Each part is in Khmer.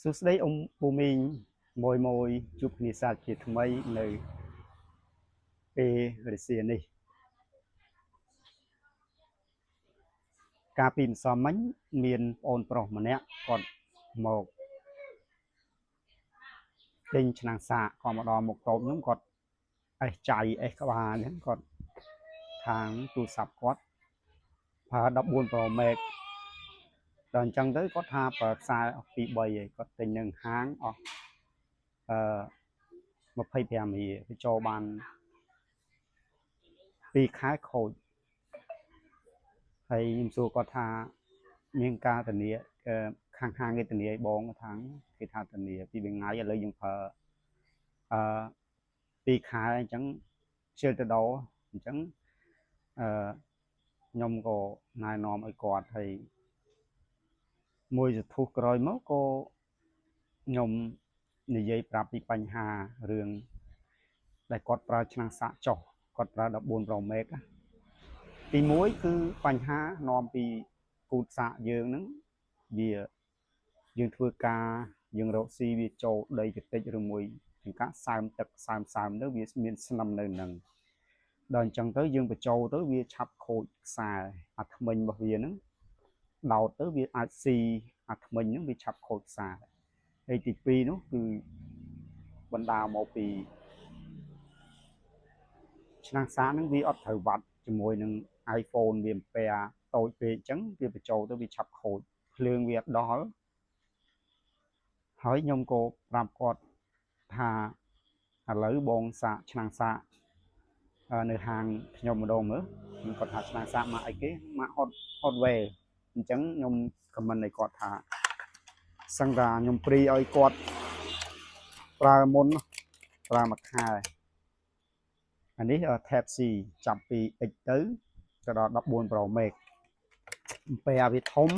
សួស្តីអ៊ំពូមីងមួយជួបគ្នាសាជាថ្មីនៅពេលរសៀលនេះកាលពីម្សិលមិញមានប្អូនប្រុសម្នាក់គាត់មកទិញឆ្នាំងសាកគាត់មកដល់មុខតូបខ្ញុំគាត់អេសចៃអេសក្បាលហ្នឹងគាត់ខាងទូរស័ព្ទគាត់ប្រើ14 Pro Max ដល់អញ្ចឹងទៅគាត់ថាប្រើខ្សែអស់ពី3ឯងគាត់ទិញនៅហាងអស់25រៀលវាចូលបាន2ខែខូចហើយខ្ញុំសួរគាត់ថាមានការធានាខាងហាងគេធានាឲ្យបងថាគេថាធានាពីថ្ងៃឥឡូវយើងប្រើ2ខែអញ្ចឹងជិលទៅដោអញ្ចឹងខ្ញុំក៏ណែនាំឲ្យគាត់ហើយមួយសធុះក្រោយមកក៏ខ្ញុំនិយាយប្រាប់ពីបញ្ហារឿងដែលគាត់ប្រើឆ្នាំងសាកចុះគាត់ប្រើ14 Pro Max ទី1គឺបញ្ហានាំពីពូតសាកយើងហ្នឹងវាយើងធ្វើការយើងរកស៊ីវាចូលដីតិចឬមួយជាងការសើមទឹកសើមទៅវាមានស្នឹមនៅនឹងដល់អញ្ចឹងទៅយើងបញ្ចូលទៅវាឆាប់ខូចខ្សែអាថ្មិញរបស់វាហ្នឹងដោតទៅវាអាចស៊ីអាថ្មិញហ្នឹងវាឆាប់ខូចខ្សែហើយទី2នោះគឺបណ្ដាលមកពីឆ្នាំងសាកហ្នឹងវាអត់ត្រូវវត្តជាមួយនឹង iPhone វាអំពែតូចពេកអញ្ចឹងវាបញ្ចូលទៅវាឆាប់ខូចភ្លើងវាដល់ហើយខ្ញុំក៏ប្រាប់គាត់ថាឥឡូវបងសាកឆ្នាំងសាកនៅហាងខ្ញុំម្ដងមើលគាត់ថាឆ្នាំងសាកមកអីគេមក Hotware អញ្ចឹងខ្ញុំខមមិនឲ្យគាត់ថាសឹងថាខ្ញុំព្រីឲ្យគាត់ប្រើមុនប្រើមួយខែអានេះ Type C ចាប់ពី X ទៅដល់14 Pro Max អំពែវាធំ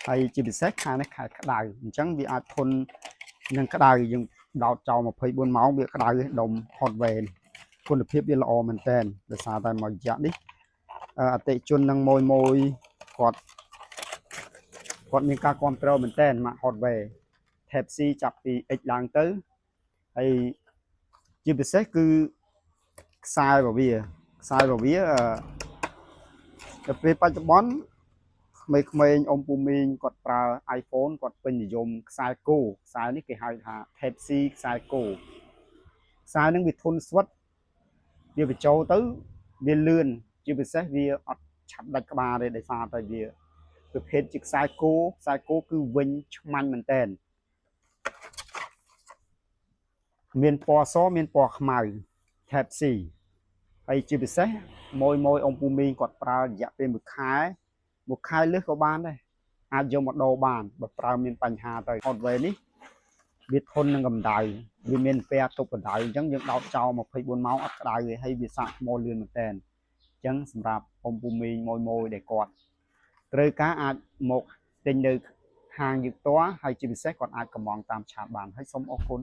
ហើយជាពិសេសខែនេះខែក្តៅអញ្ចឹងវាអាចធន់នឹងក្តៅយើងដោតចោល24 ម៉ោងវាក្តៅដុំ Hotware គុណភាពវាល្អមែនតើដោយសារតែមួយរយៈនេះអតិជននឹងមួយគាត់មានការគ្រប់គ្រងមែនតើមក Hotware Type C ចាប់ពី X ឡើងទៅហើយជាពិសេសគឺខ្សែរបស់វាទៅពេលបច្ចុប្បន្នក្មេងអ៊ំពូមីងគាត់ប្រើ iPhone គាត់ពេញនិយមខ្សែគោខ្សែនេះគេហៅថា Type C ខ្សែគោខ្សែហ្នឹងវាធន់ស្វិតវាបញ្ចូលទៅវាលឿនជាពិសេសវាអត់ឆាប់ដាច់ក្បាលទេដោយសារតែវាប្រភេទជាខ្សែគោគឺវិញឆ្មាញ់មែនតើមានពណ៌សមានពណ៌ខ្មៅ Type C ហើយជាពិសេសមួយអ៊ំពូមីងគាត់ប្រើរយៈពេល1ខែលើសក៏បានដែរអាចយកមកដូរបានបើប្រើមានបញ្ហាទៅ Hotware នេះវាធន់នឹងកម្ដៅវាមានពែទប់កម្ដៅអញ្ចឹងយើងដោតចោល24 ម៉ោងអត់ក្ដៅទេហើយវាសាកថ្មលឿនមែនតើអញ្ចឹងសម្រាប់អ៊ំពូមីងមួយដែលគាត់ត្រូវការអាចមកទិញនៅហាងយើងផ្ទាល់ហើយជាពិសេសគាត់អាចកម្មង់តាមឆាតបានហើយសូមអរគុណ